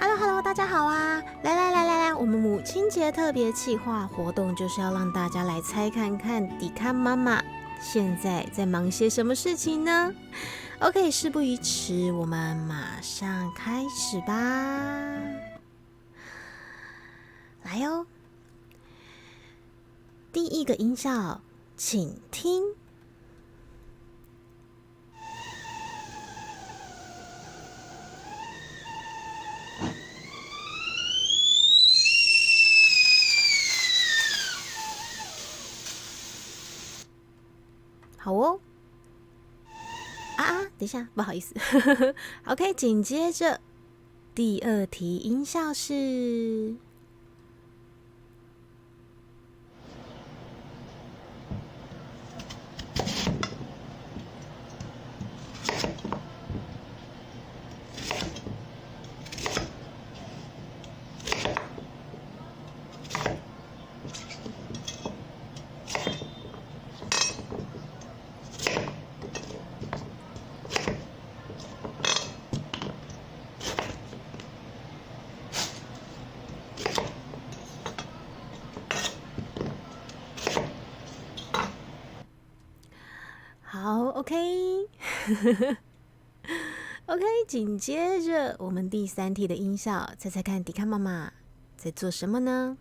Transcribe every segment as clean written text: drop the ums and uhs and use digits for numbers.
Hello，大家好啊！来，我们母亲节特别企划活动就是要让大家来猜看看迪卡妈妈现在在忙些什么事情呢？OK， 事不宜迟，我们马上开始吧。来哦，第一个音效，请听。好哦，等一下，不好意思。OK， 紧接着第二题音效是。好 ，OK， OK， 紧接着我们第三题的音效，猜猜看，迪卡妈妈在做什么呢？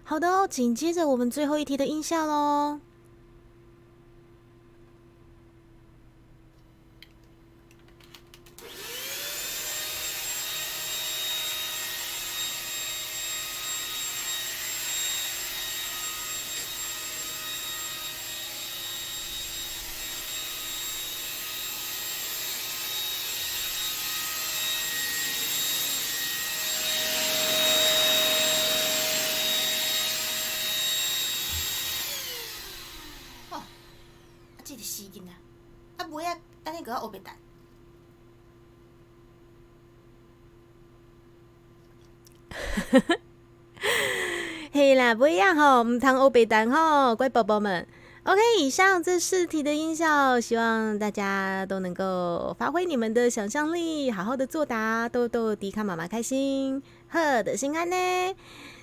好的哦，紧接着我们最后一题的音效喽。这个死囡仔，尾仔安尼甲我黑白蛋。嘿啦，不一样吼，唔通欧北蛋吼，乖宝宝们。OK， 以上这4题的音效，希望大家都能够发挥你们的想象力，好好的作答，逗逗迪卡妈妈开心，贺的心安呢。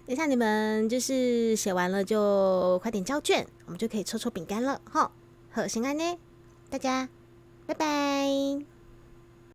等一下你们就是写完了就快点交卷，我们就可以抽抽饼干了哈，贺心安呢，大家拜拜。